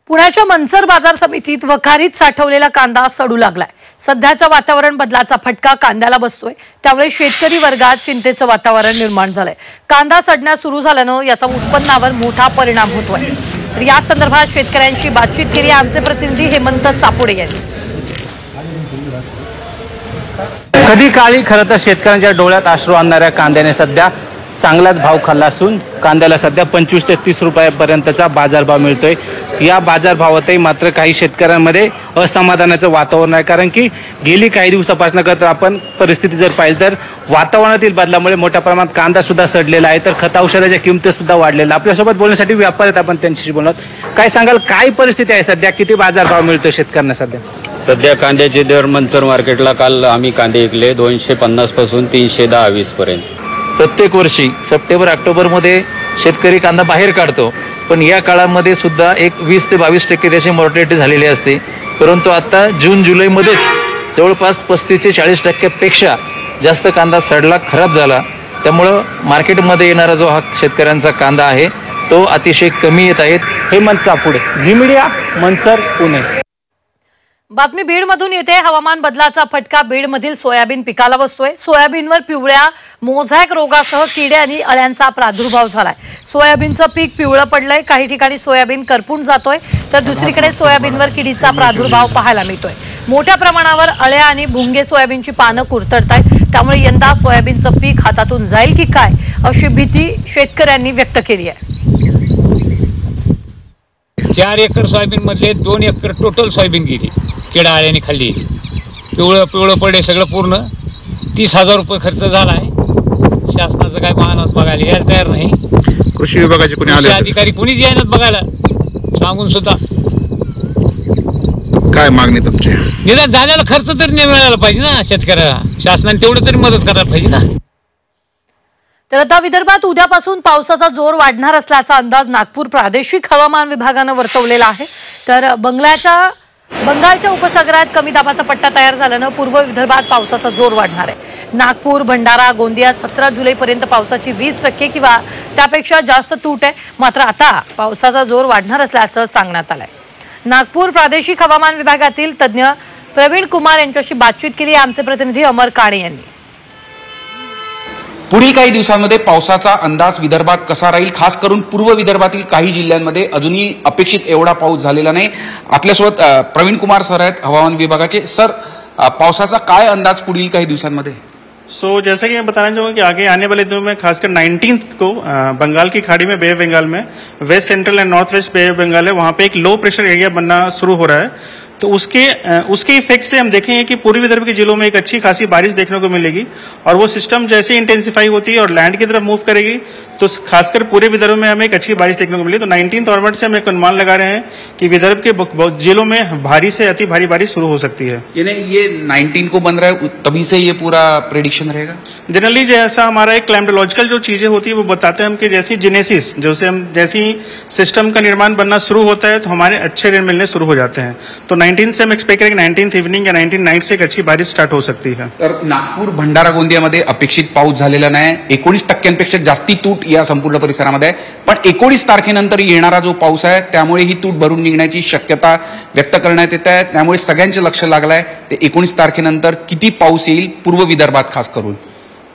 पुण्याच्या मनसर बाजार समितीत वखारीत साठवलेला कांदा सडू लागलाय। सध्याच्या वातावरण बदलाचा फटका कांद्याला बसतोय, त्यामुळे शेतकरी वर्गात चिंतेचं वातावरण निर्माण झालंय। कांदा सडण्यास सुरू झाल्यानं याचा उत्पन्नावर मोठा परिणाम होतोय। तर या संदर्भात शेतकऱ्यांशी बातचीत केली आमचे प्रतिनिधी हेमंत चापोडे यांनी। कधी काळी खरं तर शेतकऱ्यांच्या डोळ्यात अश्रू आणणाऱ्या कांद्याने सध्या चांगलाच भाव खाल्ला असून कांद्याला सध्या 25 ते 30 रुपयापर्यंतचा बाजारभाव मिळतोय। या बाजारभावातही मात्र काही शेतकऱ्यांमध्ये असमाधानाचं वातावरण आहे, कारण की गेली काही दिवसापासून तर आपण परिस्थिती जर पाहिली तर वातावरणातील बदलामुळे मोठ्या प्रमाणात कांदा सुद्धा सडलेला आहे, तर खत औषधाच्या किमती सुद्धा वाढलेल्या। आपल्यासोबत बोलण्यासाठी व्यापारी आहेत, आपण त्यांच्याशी बोलणार। काय सांगाल, काय परिस्थिती आहे सध्या, किती बाजारभाव मिळतोय शेतकऱ्यांना सध्या? सध्या कांद्याचे दर मनसर मार्केटला काल आम्ही कांदे विकले 250 पासून 310-20 पर्यंत। प्रत्येक वर्षी सप्टेंबर ऑक्टोबरमध्ये शेतकरी कांदा बाहेर काढतो, पण या काळामध्ये सुद्धा एक 20 ते 22% त्याची मॉर्टॅलिटी झालेली असते। परंतु आता जून जुलैमध्येच जवळपास 35 ते 40% पेक्षा जास्त कांदा सडला, खराब झाला। त्यामुळं मार्केटमध्ये येणारा जो हा शेतकऱ्यांचा कांदा आहे तो अतिशय कमी येत आहे। हेमंत चापोडे, झी मीडिया, मनसर, पुणे। बातमी बीडमधून येते। हवामान बदलाचा फटका बीडमधील सोयाबीन पिकाला बसतोय। सोयाबीनवर पिवळ्या मोझॅक रोगासह किडे आणि अळ्यांचा प्रादुर्भाव झालाय। सोयाबीनचं पीक पिवळं पडलंय, काही ठिकाणी सोयाबीन करपून जातोय, तर दुसरीकडे सोयाबीनवर किडीचा प्रादुर्भाव पाहायला मिळतोय। मोठ्या प्रमाणावर अळ्या आणि भुंगे सोयाबीनची पानं कुरतडतायत, त्यामुळे यंदा सोयाबीनचं पीक हातातून जाईल की काय अशी भीती शेतकऱ्यांनी व्यक्त केली आहे। 4 एकर सोयाबीन मधले 2 एकर टोटल सोयाबीन गेली, किडा आळ्याने खाल्ली। पिवळं पडले सगळं पूर्ण। 30,000 रुपये खर्च झाला आहे। शासनाचं काय मानस बघायला यायला तयार नाही। कृषी विभागाचे कोणी आले अधिकारी कोणीच येणार बघायला, सांगून सुद्धा। काय मागणी तुमची? निदान झालेला खर्च तरी नाही मिळायला पाहिजे ना शेतकऱ्याला, शासनाने तेवढं तरी मदत करायला पाहिजे ना। तर आता विदर्भात उद्यापासून पावसाचा जोर वाढणार असल्याचा अंदाज नागपूर प्रादेशिक हवामान विभागानं वर्तवलेला आहे। तर बंगालच्या उपसागरात कमी दाबाचा पट्टा तयार झाल्यानं पूर्व विदर्भात पावसाचा जोर वाढणार आहे। नागपूर, भंडारा, गोंदियात 17 जुलैपर्यंत पावसाची 20% किंवा त्यापेक्षा जास्त तूट आहे। मात्र आता पावसाचा जोर वाढणार असल्याचं सांगण्यात आलंय। नागपूर प्रादेशिक हवामान विभागातील तज्ज्ञ प्रवीण कुमार यांच्याशी बातचीत केली आमचे प्रतिनिधी अमर काणे यांनी। पुढील काही दिवसांमध्ये पावसाचा अंदाज विदर्भात कसा राहील, खास करून पूर्व विदर्भातील काही जिल्ह्यांमध्ये अजूनही अपेक्षित एवढा पाऊस झालेला नाही। आपल्यासोबत प्रवीण कुमार सर आहेत हवामान विभागाचे। सर, पावसाचा काय अंदाज पुढील काही दिवसांमध्ये? जैसा कि मैं बताना चाहूँगा कि आगे आने वाले दिनों में खासकर 19 को बंगाल की खाड़ी में, बे ऑफ बंगाल में, west central and north west bay of Bengal है, वहां पे एक लो प्रेशर एरिया बनना शुरू हो रहा है। तो उसके इफेक्ट से हम देखेंगे कि पूर्वी विदर्भ के जिलों में एक अच्छी खासी बारिश देखने को मिलेगी, और वो सिस्टम जैसे इंटेंसिफाई होती है और लैंड की तरफ मूव करेगी तो खासकर पूरे विदर्भ में हमें एक अच्छी बारिश देखने को मिलेगी। तो 19 ऑनवर्ड से हम एक अनुमान लगा रहे हैं कि विदर्भ के जिलों में भारी से अति भारी बारिश शुरू हो सकती है। ये 19 को बन रहा है, तभी से ये पूरा प्रेडिक्शन रहेगा। जनरली जैसा हमारा एक क्लाइमेटोलॉजिकल जो चीजें होती है वो बताते हैं हम कि जैसी जेनेसिस, जैसी सिस्टम का निर्माण बनना शुरू होता है तो हमारे अच्छे ऋण मिलने शुरू हो जाते हैं। तो 19 से हम एक्सपेक्ट करेंगे 19th इवनिंग या 19 नाइट से एक अच्छी बारिश स्टार्ट हो सकती है। तर नागपूर, भंडारा, गोंदियामध्ये अपेक्षित पाऊस झालेला नाही। 19% जास्ती तूट या संपूर्ण परिसरामध्ये आहे, पण 19 तारखेनंतर येणारा जो पाऊस आहे त्यामुळे ही तूट भरून निघण्याची शक्यता व्यक्त करण्यात येत आहे। त्यामुळे सगळ्यांचे लक्ष लागलंय ते 19 तारखेनंतर किती पाऊस येईल पूर्व विदर्भात खास करून।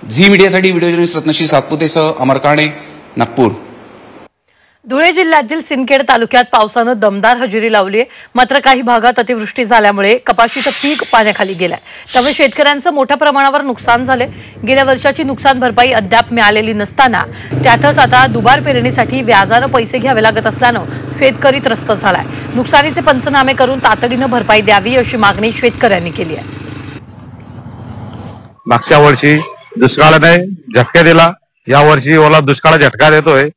झी मीडियासाठी व्हिडिओ जर्नलिस्ट रत्नश्री सातपुतेसह अमर काणे, नागपूर। धुळे जिल्ह्यातील सिंदखेड तालुक्यात पावसानं दमदार हजेरी लावली आहे। मात्र काही भागात अतिवृष्टी झाल्यामुळे कपाशीचं पीक पाण्याखाली गेलंय, त्यामुळे शेतकऱ्यांचं मोठ्या प्रमाणावर नुकसान झाले। गेल्या वर्षाची नुकसान भरपाई अद्याप मिळालेली नसताना त्यातच आता दुबार पेरणीसाठी व्याजानं पैसे घ्यावे लागत असल्यानं शेतकरी त्रस्त झालाय। नुकसानीचे पंचनामे करून तातडीनं भरपाई द्यावी अशी मागणी शेतकऱ्यांनी केली आहे। मागच्या वर्षी दुष्काळाने झटका दिला, या वर्षी ओला दुष्काळ झटका देतोय।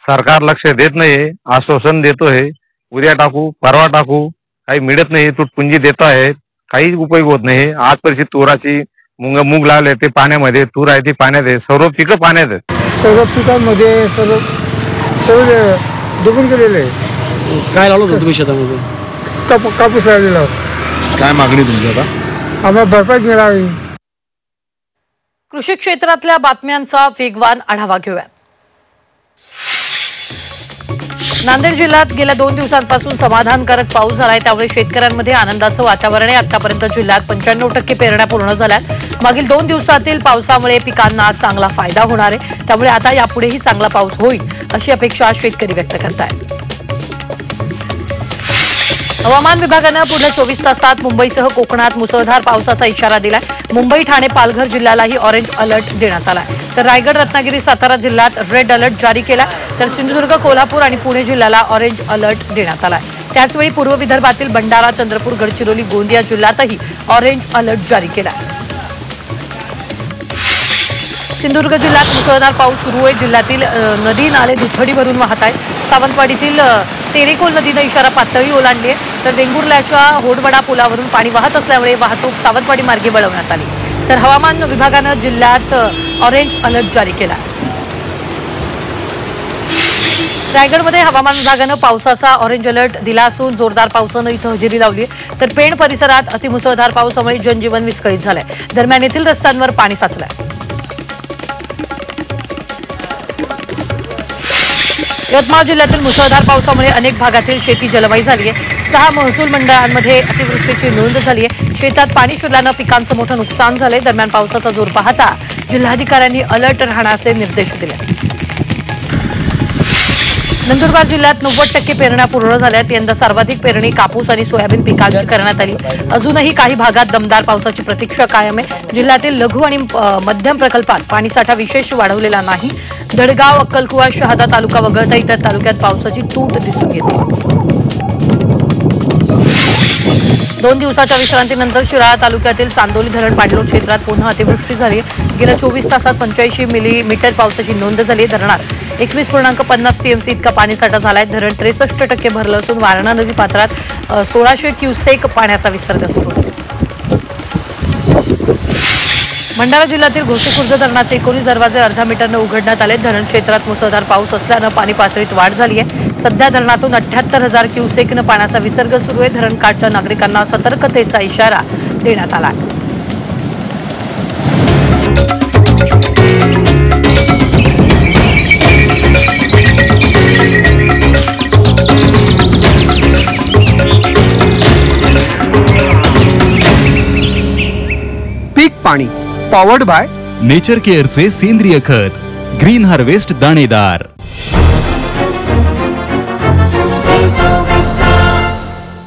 सरकार लक्ष देत नाही, आश्वासन देतोय उद्या टाकू परवा टाकू, काही मिळत नाही। तुटपुंजी देत आहेत, काही उपयोग होत नाही। आजपर्यंत तुराची मूग लावले ते पाण्यामध्ये, तूर आहे ती पाण्यात आहे, सर्व पिकं पाण्यात आहेत। सर्व पिकांमध्ये सर्व डुबून गेलेले। काय लावलं होतं तुम्ही शेतामध्ये? कापूस लावलेला। काय मागणी तुमची आता? आम्हाला भरपाई मिळावी। कृषी क्षेत्रातल्या बातम्यांचा वेगवान आढावा घेऊया। नांदेड जिल्ह्यात गेल्या 2 दिवसांपासून समाधानकारक पाऊस झालाय, त्यामुळे शेतकऱ्यांमध्ये आनंदाचं वातावरण आहे. आतापर्यंत जिल्ह्यात 95% पेरण्या पूर्ण झाल्यात. मागील 2 दिवसातील पावसामुळे पिकांना चांगला फायदा होणार आहे, त्यामुळे आता यापुढेही चांगला पाऊस होईल अशी अपेक्षा शेतकरी व्यक्त करतायत. हवामान विभागानं पुढल्या 24 तासात मुंबईसह कोकणात मुसळधार पावसाचा इशारा दिलाय. मुंबई, ठाणे, पालघर जिल्ह्यालाही ऑरेंज अलर्ट देण्यात आलाय. तर रायगड, रत्नागिरी, सातारा जिल्ह्यात रेड अलर्ट जारी केला. तर सिंधुदुर्ग, कोल्हापूर आणि पुणे जिल्ह्याला ऑरेंज अलर्ट देण्यात आलाय. त्याचवेळी पूर्व विदर्भातील भंडारा, चंद्रपूर, गडचिरोली, गोंदिया जिल्ह्यातही ऑरेंज अलर्ट जारी केला. सिंधुदुर्ग जिल्ह्यात मुसळधार पाऊस सुरू आहे. जिल्ह्यातील नदी नाले दुथडी भरून वाहत आहेत. सावंतवाडीतील तेरेकोल नदीनं इशारा पातळी ओलांडली आहे. तर वेंगुर्ल्याच्या होडवडा पुलावरून पाणी वाहत असल्यामुळे वाहतूक सावंतवाडी मार्गे वळवण्यात आली. तर हवामान विभागानं जिल्ह्यात ऑरेंज अलर्ट जारी केला. रायगडमध्ये हवामान विभागानं पावसाचा ऑरेंज अलर्ट दिला असून जोरदार पावसानं इथं हजेरी लावली आहे. तर पेण परिसरात अतिमुसळधार पावसामुळे जनजीवन विस्कळीत झालंय. दरम्यान येथील रस्त्यांवर पाणी साचलंय. यवतमाळ जिल्ह्यातील मुसळधार पावसामुळे अनेक भागातील शेती जलमय झाली आहे. 6 महसूल मंडळांमध्ये अतिवृष्टीची नोंद झाली आहे. शेतात पाणी शिरल्यानं पिकांचं मोठं नुकसान झालंय. दरम्यान पावसाचा जोर पाहता जिल्हाधिकाऱ्यांनी अलर्ट राहण्याचे निर्देश दिले. नंदुरबार जिल्ह्यात 90% पेरण्या पूर्ण झाल्यात. यंदा सर्वाधिक पेरणी कापूस आणि सोयाबीन पिकांची करण्यात आली. अजूनही काही भागात दमदार पावसाची प्रतीक्षा कायम आहे. जिल्ह्यातील लघु आणि मध्यम प्रकल्पात पाणीसाठा विशेष वाढवलेला नाही. दडगाव, अक्कलकुवा, शहादा तालुका वगळता इतर तालुक्यात पावसाची तूट दिसून येते. 2 दिवसाच्या विश्रांतीनंतर शिराळा तालुक्यातील चांदोली धरण पाणलोट क्षेत्रात पुन्हा अतिवृष्टी झाली. गेल्या 24 तासात 85 मिलीमीटर पावसाची नोंद झाली. धरणात 21.50 TMC इतका पाणीसाठा झालाय. धरण 63% भरलं असून वारणा नदी पात्रात 1600 क्युसेक पाण्याचा विसर्ग सुरू आहे. भंडारा जिल्ह्यातील घोशीखुर्द धरणाचे 19 दरवाजे अर्धा मीटरनं उघडण्यात आले. धरण क्षेत्रात मुसळधार पाऊस असल्यानं पाणी पातळीत वाढ झाली आहे. सध्या धरणातून 78,000 क्युसेकनं पाण्याचा विसर्ग सुरू आहे. धरण काठच्या नागरिकांना सतर्कतेचा इशारा देण्यात आला आहे. पीक पाणी पॉवर्ड बाय नेचर केअरचे सेंद्रिय खत ग्रीन हार्वेस्ट दाणेदार.